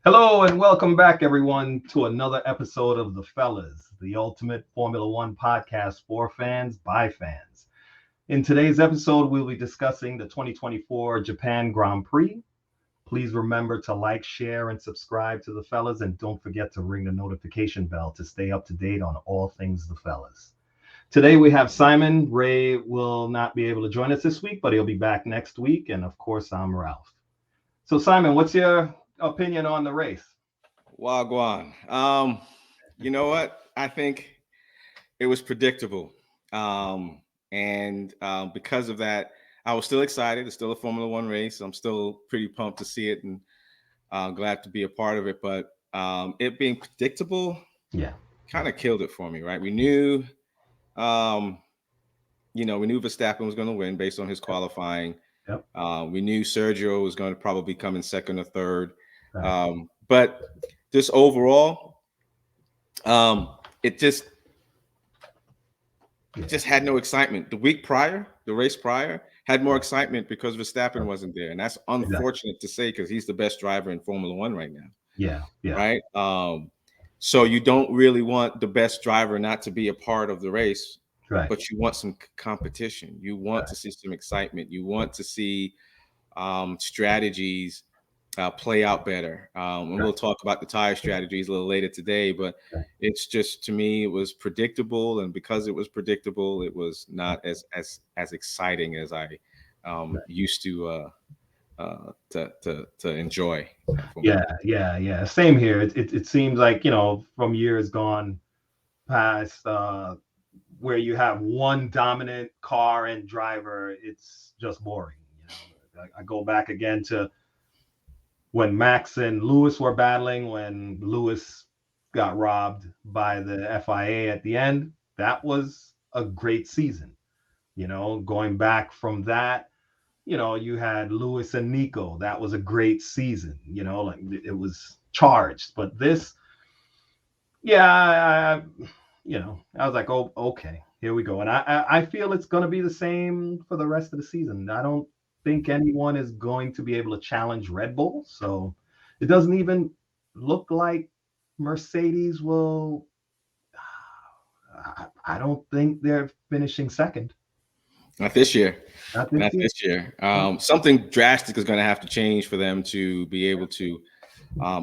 Hello and welcome back, everyone, to another episode of The Fellas, the ultimate Formula One podcast for fans by fans. In today's episode, we'll be discussing the 2024 Japan Grand Prix. Please remember to like, share, and subscribe to The Fellas, and don't forget to ring the notification bell to stay up to date on all things The Fellas. Today we have Simon. Ray will not be able to join us this week, but he'll be back next week. And of course, I'm Ralph. So, Simon, what's your opinion on the race? Wagwan. You know what? I think it was predictable. And because of that, I was still excited. It's still a Formula One race. I'm still pretty pumped to see it and glad to be a part of it. But it being predictable Yeah. kind of killed it for me, right? We knew, um, we knew Verstappen was going to win based on his qualifying. Yep. We knew Sergio was going to probably come in second or third. Right. But just overall, it just had no excitement. The week prior, the race prior, had more excitement because Verstappen wasn't there, and that's unfortunate to say because he's the best driver in Formula One right now. Yeah. Right. So you don't really want the best driver not to be a part of the race, Right. but you want some competition. You want to see some excitement. You want to see strategies play out better. And we'll talk about the tire strategies a little later today, but it's just, to me, it was predictable. And because it was predictable, it was not as exciting as I used to enjoy. Yeah. Same here. It seems like, from years gone past, where you have one dominant car and driver, it's just boring. I go back again to when Max and Lewis were battling, when Lewis got robbed by the FIA at the end. That was a great season. Going back from that, you had Lewis and Nico. That was a great season. Like it was charged. But this, I was like, oh, okay, here we go. And I feel it's going to be the same for the rest of the season. I don't think anyone is going to be able to challenge Red Bull. So it doesn't even look like Mercedes will. I don't think they're finishing second. Not this year. Not Not this year. Something drastic is going to have to change for them to be able to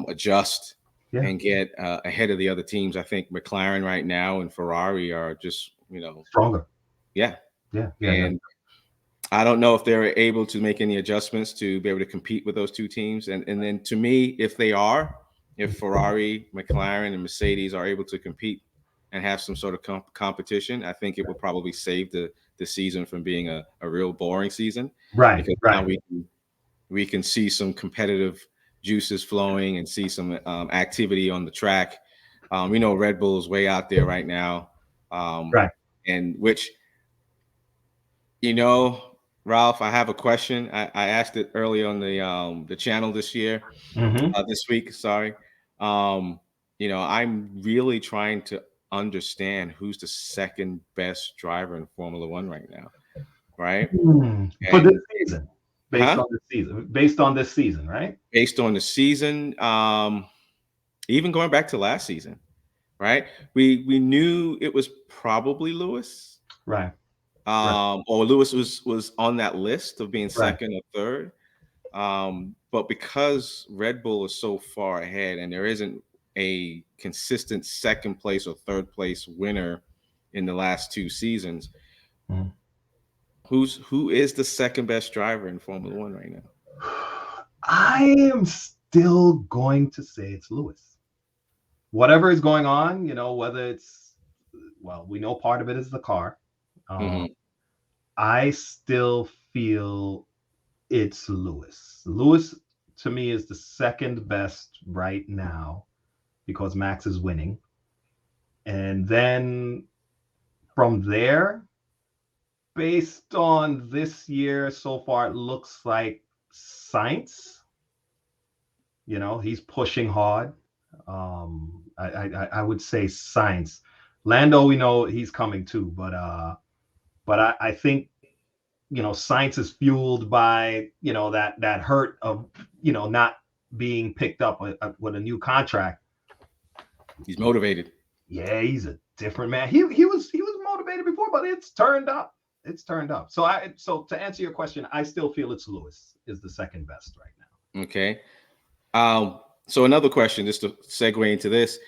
adjust and get ahead of the other teams. I think McLaren right now and Ferrari are just, stronger. Yeah. And I don't know if they're able to make any adjustments to be able to compete with those two teams. And then to me, if Ferrari, McLaren, and Mercedes are able to compete and have some sort of competition, I think it will probably save the season from being a real boring season. Right. Because now we can see some competitive juices flowing and see some activity on the track. We know Red Bull is way out there right now. And which, Ralph, I have a question. I asked it early on the channel this year, this week. Sorry. I'm really trying to understand who's the second best driver in Formula One right now, right? For this season, based on this season, right? Based on the season, even going back to last season, right? We knew it was probably Lewis, right? Or Lewis was on that list of being second or third. But because Red Bull is so far ahead and there isn't a consistent second place or third place winner in the last two seasons, who is the second best driver in Formula One right now? I am still going to say it's Lewis. Whatever is going on, whether it's, we know part of it is the car. I still feel it's Lewis. Lewis, to me, is the second best right now because Max is winning. And then from there, based on this year so far, it looks like Sainz. He's pushing hard. I would say Sainz. Lando, we know he's coming too, but I think Sainz is fueled by that hurt of not being picked up with a new contract. He's motivated. Yeah, he's a different man. He was motivated before, but it's turned up. It's turned up. So to answer your question, I still feel it's Lewis is the second best right now. Okay. So another question, just to segue into this,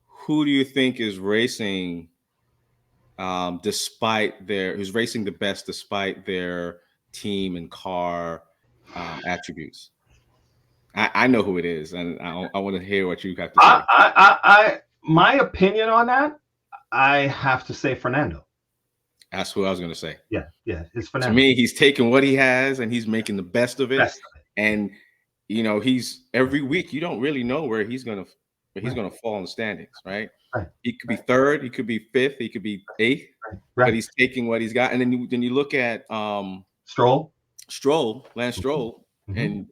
who do you think is racing who's racing the best despite their team and car attributes? I know who it is, and I want to hear what you have to say. My opinion on that, I have to say Fernando. That's what I was going to say. Yeah, it's Fernando. To me, he's taking what he has and he's making the best of it. And he's every week. You don't really know where he's going to fall in the standings, right? He could be third, he could be fifth, he could be eighth, but he's taking what he's got. And then you look at Lance Stroll, and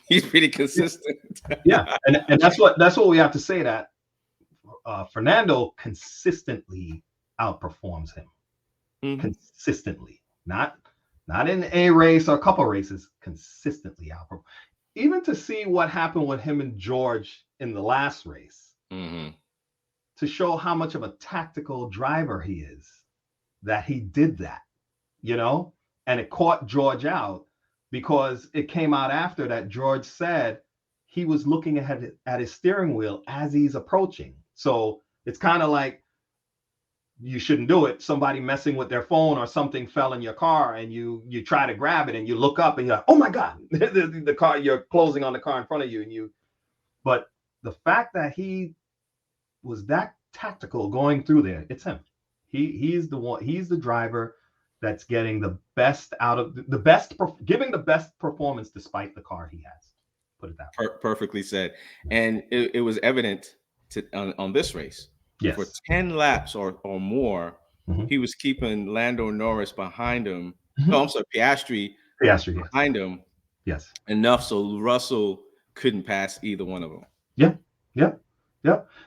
he's pretty consistent. Yeah, and that's what we have to say, that Fernando consistently outperforms him. Consistently, not in a race or a couple races, consistently outperform. Even to see what happened with him and George in the last race, to show how much of a tactical driver he is, that he did that, and it caught George out, because it came out after that George said he was looking ahead at his steering wheel as he's approaching. So it's kind of like, you shouldn't do it. Somebody messing with their phone or something fell in your car, and you try to grab it, and you look up and you're like, oh my God, the car, you're closing on the car in front of you. But the fact that he was that tactical going through there, it's him. He's the one. He's the driver that's getting the best out of giving the best performance despite the car he has. Put it that way. Perfectly said. And it was evident on this race. Yes. For 10 laps or more, he was keeping Lando Norris behind him. No, I'm sorry, Piastri behind him. Yes. Enough so Russell couldn't pass either one of them. Yeah.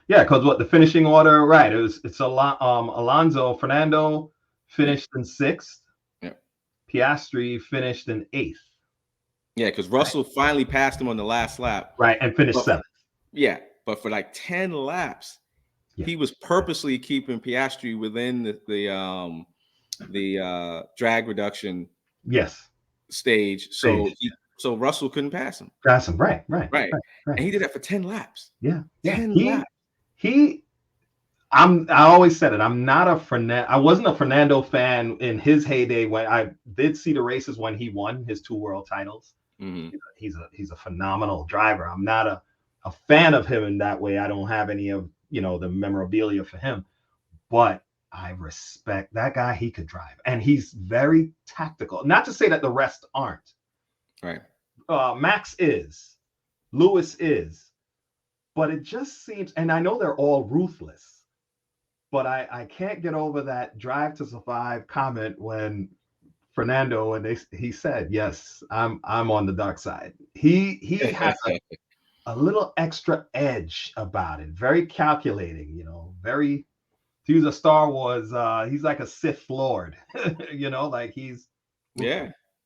Because the finishing order, right? It's Fernando finished in 6th. Yeah. Piastri finished in 8th. Yeah, because Russell finally passed him on the last lap. Right, and finished 7th. Yeah, but for like 10 laps, he was purposely keeping Piastri within the drag reduction stage. So Russell couldn't pass him. Right. And he did that for 10 laps. Yeah. 10 laps. I always said it. I wasn't a Fernando fan in his heyday, when I did see the races when he won his 2 world titles. He's a phenomenal driver. I'm not a fan of him in that way. I don't have any of the memorabilia for him, but I respect that guy. He could drive, and he's very tactical. Not to say that the rest aren't. Right. Max is, Lewis is, but it just seems, and I know they're all ruthless, but I can't get over that Drive to Survive comment when Fernando, and he said, yes, I'm on the dark side. He has a little extra edge about it, very calculating, very, to use a Star Wars, he's like a Sith Lord, like he's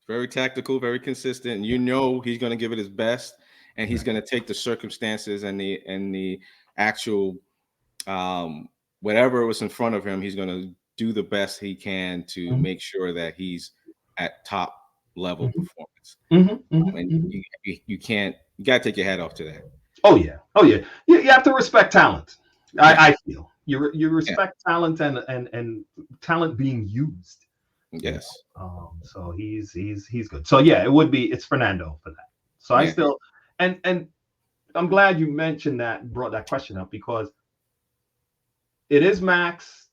very tactical, very consistent. He's going to give it his best, and he's going to take the circumstances and the actual whatever was in front of him. He's going to do the best he can to make sure that he's at top level performance. And you got to take your hat off to that. Oh yeah. You have to respect talent. I feel you respect talent and talent being used. Yes. So he's good. So yeah, it's Fernando for that. So I still, and I'm glad you mentioned that, brought that question up, because it is Max,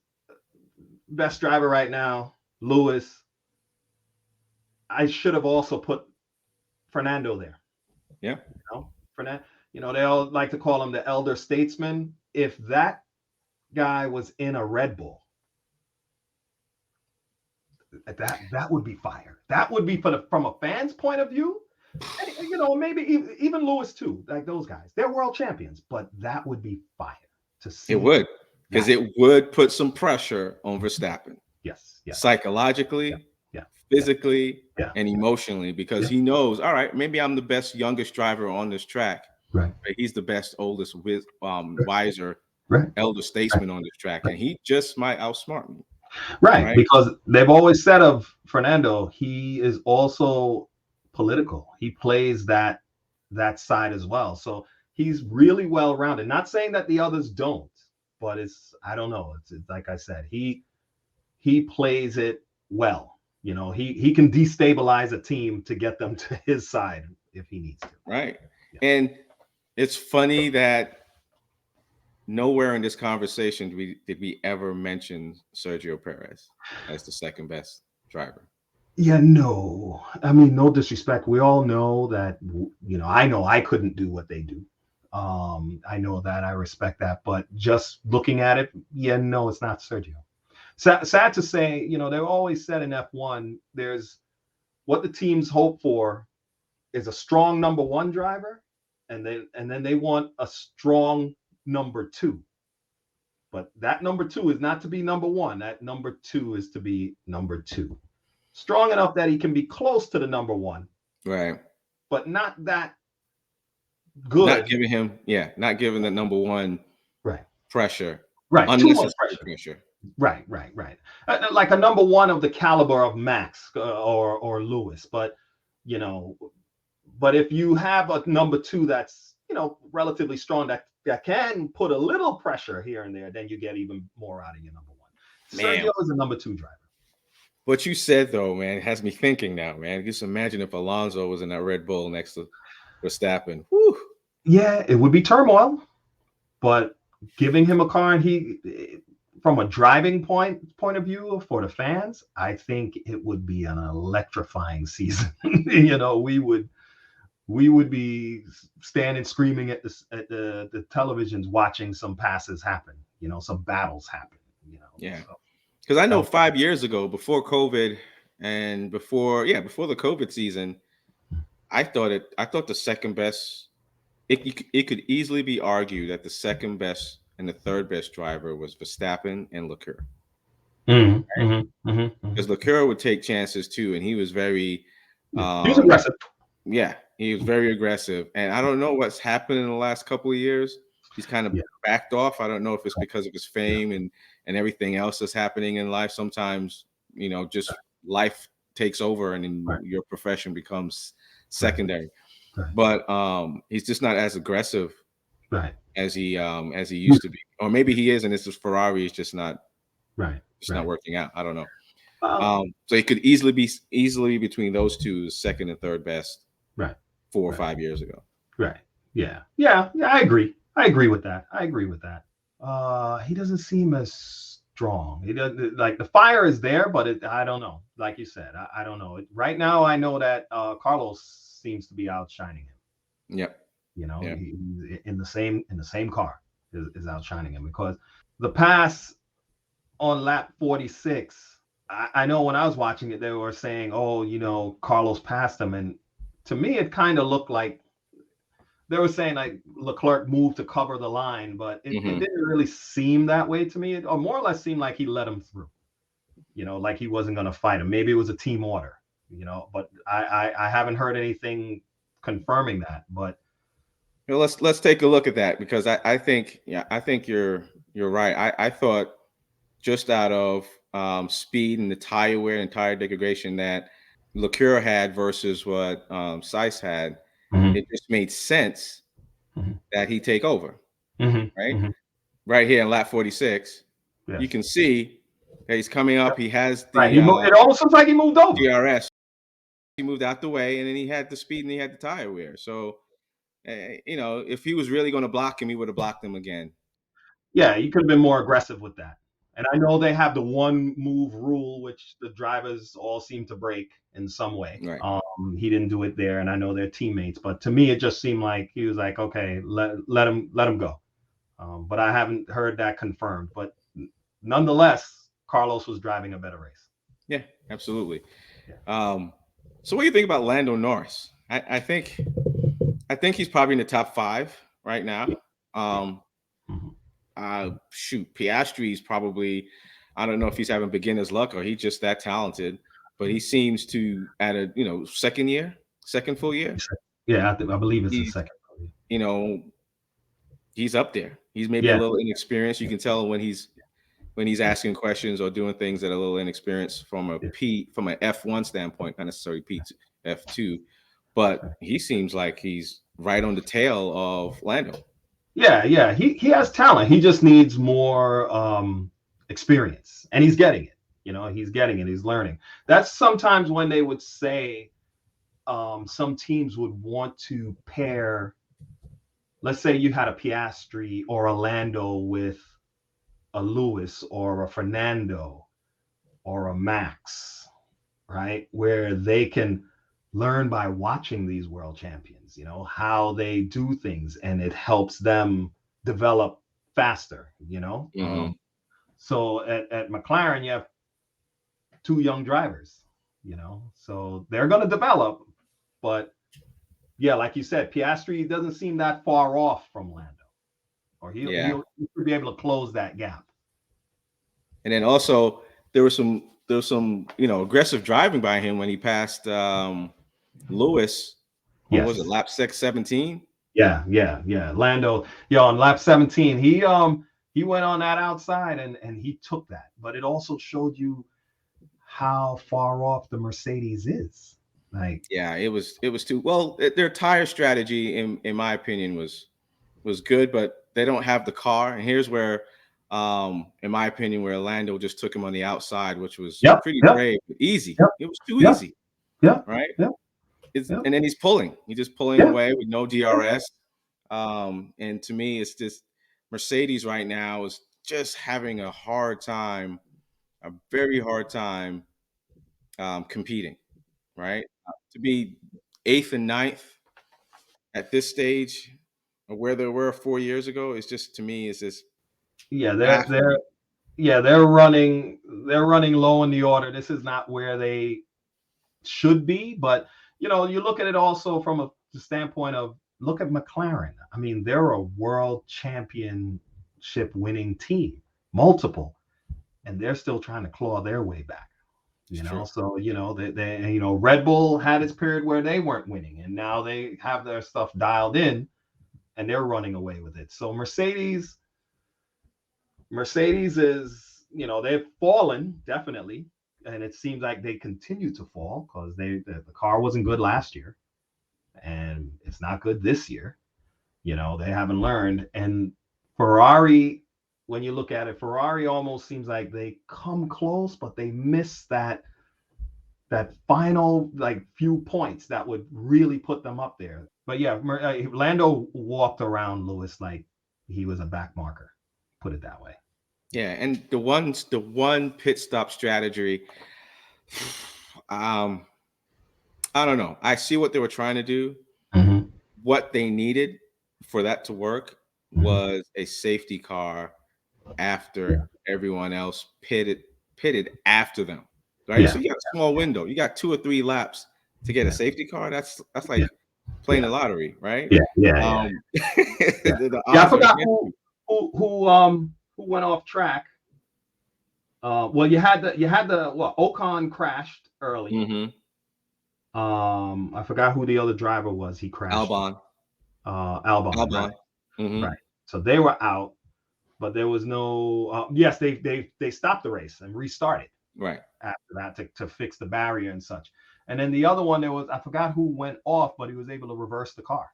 best driver right now, Lewis. I should have also put Fernando there. Yeah. Fernando, they all like to call him the elder statesman. If that guy was in a Red Bull, that would be fire. That would be from a fan's point of view. And, maybe even Lewis too, like those guys. They're world champions, but that would be fire to see. It would, because it would put some pressure on Verstappen. Yes. Psychologically, physically, and emotionally, because he knows, all right, maybe I'm the best youngest driver on this track. Right. He's the best, oldest, wiser, Right. elder statesman on this track, and he just might outsmart me. Right. Because they've always said of Fernando, he is also political. He plays that side as well. So he's really well rounded. Not saying that the others don't, but I don't know. It's like I said, he plays it well. You know, he can destabilize a team to get them to his side if he needs to. Right. Yeah. And it's funny that nowhere in this conversation did we ever mention Sergio Perez as the second best driver. Yeah, no. I mean, no disrespect. We all know that, you know I couldn't do what they do. I know that. I respect that. But just looking at it, yeah, no, it's not Sergio. Sad to say, you know, they've always said in F1, there's what the teams hope for is a strong number one driver, and then they want a strong number two. But that number two is not to be number one. That number two is to be number two. Strong enough that he can be close to the number one. Right. But not that good. Not giving the number one pressure. Right. Unnecessary pressure. Right. Like a number one of the caliber of Max or Lewis. But, you know, if you have a number two that's, you know, relatively strong, that can put a little pressure here and there, then you get even more out of your number one. Sergio is a number two driver. What you said, though, man, has me thinking now, man. Just imagine if Alonso was in that Red Bull next to Verstappen. Whew. Yeah, it would be turmoil, but giving him a car, and he, from a driving point of view for the fans, I think it would be an electrifying season. You know, we would be standing screaming at the televisions, watching some passes happen. You know, some battles happen. You know, yeah. Because I know 5 years ago, before COVID and before the COVID season, I thought the second best, it could easily be argued that the second best and the third best driver was Verstappen and Leclerc. Because Leclerc would take chances too, and he was very he was aggressive. Yeah, he was very aggressive. And I don't know what's happened in the last couple of years. He's kind of backed off. I don't know if it's because of his fame and everything else that's happening in life. Sometimes, you know, just life takes over and then your profession becomes secondary. But he's just not as aggressive as he used to be. Or maybe he is, and it's just Ferrari is just not not working out. I don't know. So it could easily be between those two, second and third best, 4 or 5 years ago. Right. Yeah. I agree. I agree with that. He doesn't seem as strong. He doesn't, like, the fire is there, but I don't know. Like you said, I don't know. Right now, I know that Carlos seems to be outshining him. Yep. You know, he's in the same car is outshining him, because the pass on lap 46. I know when I was watching it, they were saying, "Oh, you know, Carlos passed him," and to me, it kind of looked like they were saying like Leclerc moved to cover the line, but it didn't really seem that way to me. It more or less seemed like he let him through. You know, like he wasn't going to fight him. Maybe it was a team order. You know, but I haven't heard anything confirming that. But well, let's take a look at that, because I think you're right. I thought just out of speed and the tire wear and tire degradation that Leclerc had versus what Sainz had, it just made sense that he take over. Right here in lap 46, you can see that he's coming up. He has the it almost looks like he moved over. DRS. He moved out the way, and then he had the speed and he had the tire wear. So, you know, if he was really going to block him, he would have blocked him again. Yeah, he could have been more aggressive with that. And I know they have the one move rule, which the drivers all seem to break in some way. Right. He didn't do it there, and I know they're teammates. But to me, it just seemed like he was like, okay, let him go. But I haven't heard that confirmed. But nonetheless, Carlos was driving a better race. Yeah, absolutely. Yeah. So what do you think about Lando Norris? I think he's probably in the top 5 right now. Piastri is probably, I don't know if he's having beginner's luck or he's just that talented, but he seems to at a second full year. Yeah, I believe it's the second. you know, he's up there. He's maybe a little inexperienced. You can tell when he's asking questions or doing things that are a little inexperienced from an F1 standpoint, not necessarily F2, but he seems like he's right on the tail of Lando. Yeah. He has talent. He just needs more experience, and he's getting it. He's getting it. He's learning. That's sometimes when they would say some teams would want to pair. Let's say you had a Piastri or a Lando with a Lewis or a Fernando or a Max, right? Where they can learn by watching these world champions, how they do things, and it helps them develop faster, Mm-hmm. So at McLaren, you have 2 young drivers, so they're going to develop, but yeah, like you said, Piastri doesn't seem that far off from Lando, or he'll be able to close that gap. And then also there was some aggressive driving by him when he passed Lewis. What was it, lap 17? Yeah. Lando, on lap 17, he went on that outside and he took that. But it also showed you how far off the Mercedes is. It was too well. Their tire strategy, in my opinion, was good, but they don't have the car. And here's where, in my opinion, where Lando just took him on the outside, which was pretty brave, easy. It was too easy. Right. And then he's just pulling away with no DRS. And to me, it's just Mercedes right now is just having a very hard time competing. Right. To be 8th and 9th at this stage, or where they were 4 years ago, it's just, to me, it's just they're running low in the order. This is not where they should be, but you look at it also from the standpoint of, look at McLaren. I mean, they're a world championship winning team, multiple, and they're still trying to claw their way back. So they Red Bull had its period where they weren't winning, and now they have their stuff dialed in, and they're running away with it. So Mercedes is, they've fallen definitely, and it seems like they continue to fall because the car wasn't good last year, and it's not good this year. They haven't learned. And Ferrari, when you look at it, Ferrari almost seems like they come close, but they miss that final few points that would really put them up there. But yeah, Lando walked around Lewis like he was a back marker, put it that way. Yeah, and the one pit stop strategy, I don't know. I see what they were trying to do. Mm-hmm. What they needed for that to work was a safety car after everyone else pitted after them. Right. So you got a small window. You got 2 or 3 laps to get a safety car. That's like playing the lottery, right? I forgot who went off track. Well, you had the Ocon crashed early. Mm-hmm. I forgot who the other driver was. He crashed. Albon. Right. Mm-hmm. Right. So they were out, but there was no. Yes, they stopped the race and restarted. Right. After that to fix the barrier and such. And then the other one, I forgot who went off, but he was able to reverse the car.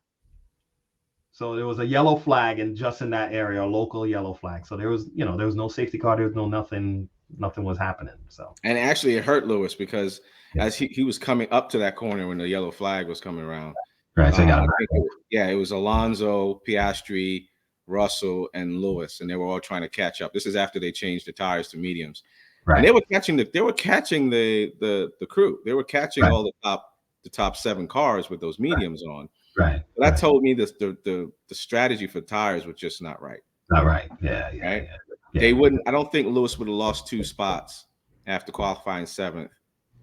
So there was a yellow flag, and just in that area, a local yellow flag. So there was no safety car. There was no nothing was happening. So, and actually it hurt Lewis because as he was coming up to that corner when the yellow flag was coming around. Right. So it was Alonso, Piastri, Russell, and Lewis, and they were all trying to catch up. This is after they changed the tires to mediums. Right. And they were catching the crew. They were catching all the top 7 cars with those mediums on. Right. But that told me the strategy for tires was just not right. Not right. Yeah. Right. Yeah. They wouldn't. I don't think Lewis would have lost 2 spots after qualifying 7th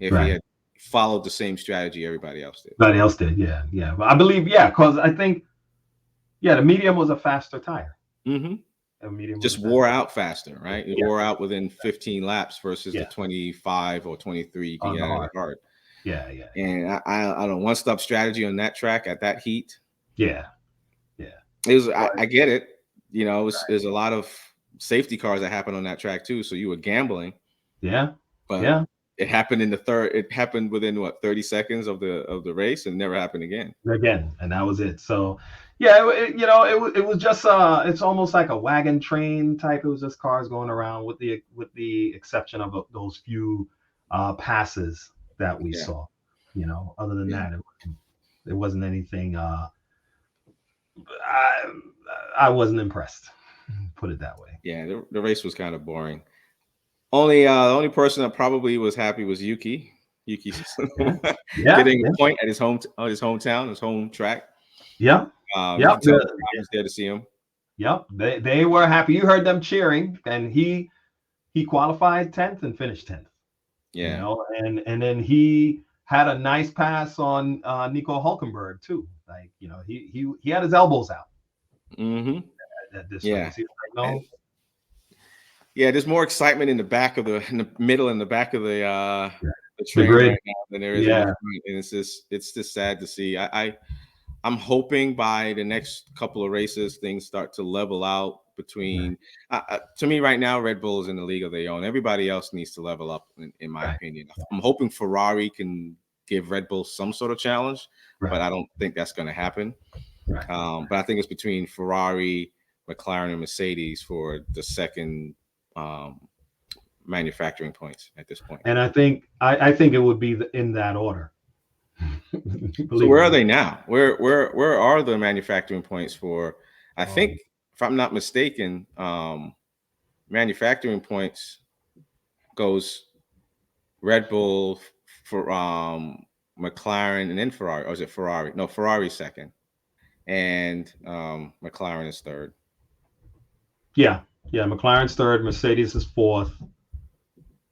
if he had followed the same strategy everybody else did. Everybody else did. Yeah. Well, I believe because I think the medium was a faster tire. Mm-hmm. Just wore out faster, right? It wore out within 15 laps versus the 25 or 23 you can get out of the hard. Yeah. And I don't know, one-stop strategy on that track at that heat. Yeah. It was. I get it. You know, there's a lot of safety cars that happen on that track too. So you were gambling. Yeah. But yeah. It happened in the third. It happened within what 30 seconds of the race, and never happened again. And that was it. So yeah, it was just it's almost like a wagon train type. It was just cars going around with the exception of those few passes that we saw. Other than that, it wasn't anything. I wasn't impressed. Put it that way. Yeah, the race was kind of boring. The only person that probably was happy was Yuki. Yuki getting a point at his hometown, his home track. Yep. I was there to see him. Yep. They were happy. You heard them cheering, and he qualified 10th and finished 10th. Yeah. And then he had a nice pass on Nico Hulkenberg too. Like, he had his elbows out. Mm-hmm. At this race. He was like, no. Yeah, there's more excitement in the middle and the back of the train right now than there is in the front. And it's just sad to see. I'm hoping by the next couple of races things start to level out between. To me, right now, Red Bull is in the league of their own. Everybody else needs to level up, in my opinion. I'm hoping Ferrari can give Red Bull some sort of challenge, but I don't think that's going to happen. But I think it's between Ferrari, McLaren, and Mercedes for the second manufacturing points at this point. And I think it would be in that order. So where are they now? Where are the manufacturing points for? I think, if I'm not mistaken, manufacturing points goes Red Bull for McLaren and then Ferrari. Or is it Ferrari? No, Ferrari second, and McLaren is third. Yeah, McLaren's third, Mercedes is fourth.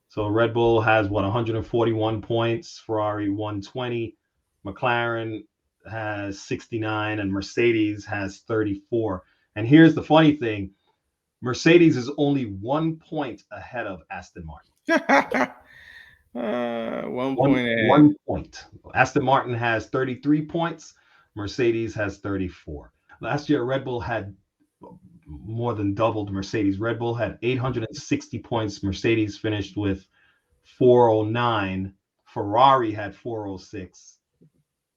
So Red Bull has 141 points, Ferrari 120, McLaren has 69, and Mercedes has 34. And here's the funny thing: Mercedes is only 1 point ahead of Aston Martin. 1 point ahead. 1 point. Aston Martin has 33 points. Mercedes has 34. Last year, Red Bull had more than doubled Mercedes. Red Bull had 860 points. Mercedes finished with 409. Ferrari had 406.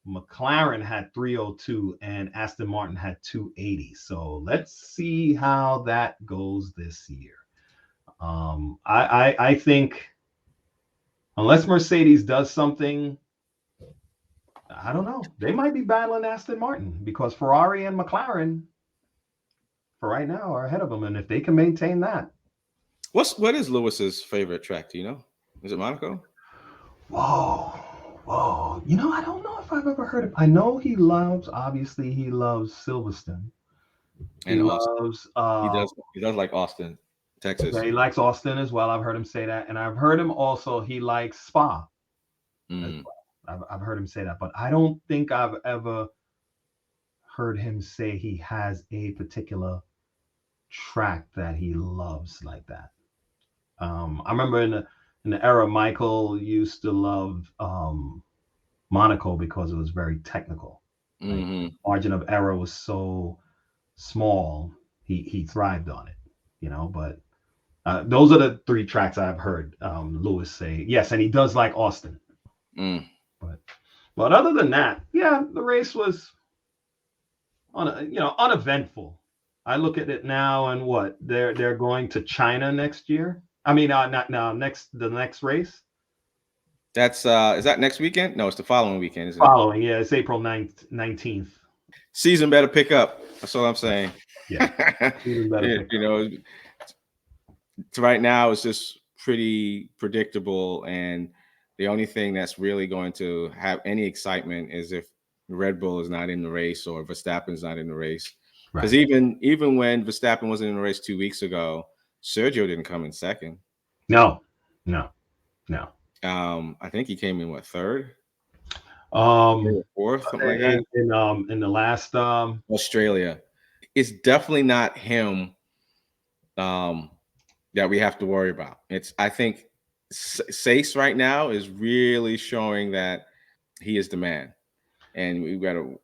McLaren had 302, and Aston Martin had 280. So let's see how that goes this year. I think unless Mercedes does something, I don't know. They might be battling Aston Martin because Ferrari and McLaren, for right now, are ahead of them, and if they can maintain that. What is Lewis's favorite track? Do you know? Is it Monaco? Whoa. I don't know if I've ever heard of. I know he loves Silverstone. And he loves. He does like Austin, Texas. Yeah, he likes Austin as well. I've heard him say that, and I've heard him also. He likes Spa. As well. I've heard him say that, but I don't think I've ever heard him say he has a particular track that he loves like that. I remember in the era Michael used to love Monaco because it was very technical. Like, margin of error was so small, he thrived on it, but those are the three tracks I've heard Lewis say. Yes, and he does like Austin. But other than that, yeah, the race was uneventful. I look at it now, and what they're going to China next year. I mean, not now. The next race. That's is that next weekend? No, it's the following weekend. Isn't it? Yeah, it's April 19th. Season better pick up. That's all I'm saying. Yeah, right now it's just pretty predictable, and the only thing that's really going to have any excitement is if Red Bull is not in the race or Verstappen's not in the race. Because even when Verstappen wasn't in the race 2 weeks ago, Sergio didn't come in second. No. I think he came in third? Fourth, something like that. In the last Australia. It's definitely not him that we have to worry about. I think Sace right now is really showing that he is the man, and we've got to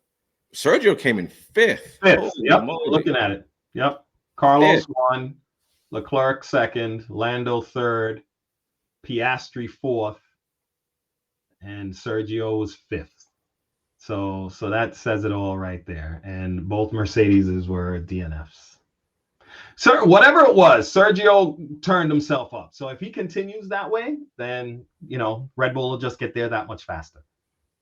Sergio came in fifth. Fifth. Yep. Looking at it. Yep. Carlos won. Leclerc second. Lando third. Piastri fourth. And Sergio was fifth. So that says it all right there. And both Mercedeses were DNFs. So whatever it was, Sergio turned himself up. So if he continues that way, then, you know, Red Bull will just get there that much faster,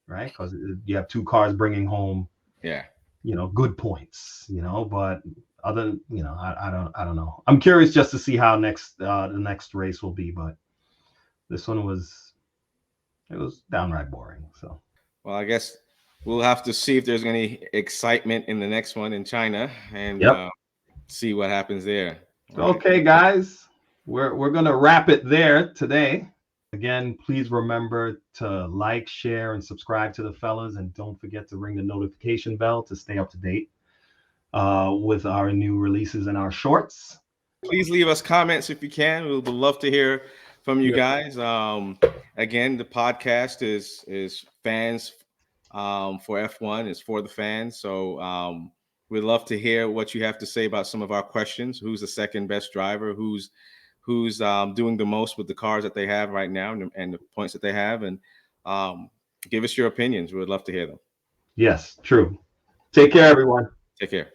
right? Because you have two cars bringing home, you know, good points, you know. But other, you know, I don't know. I'm curious just to see how the next race will be. But this one was downright boring. So, well, I guess we'll have to see if there's any excitement in the next one in China, and see what happens there. Okay, guys, we're gonna wrap it there today. Again, please remember to like, share, and subscribe to the fellas, and don't forget to ring the notification bell to stay up to date with our new releases and our shorts. Please leave us comments if you can. We would love to hear from you guys. Again, the podcast is fans for F1. It's for the fans. So we'd love to hear what you have to say about some of our questions. Who's the second best driver? Who's doing the most with the cars that they have right now and the points that they have? And give us your opinions. We would love to hear them. Yes, true. Take care, everyone. Take care.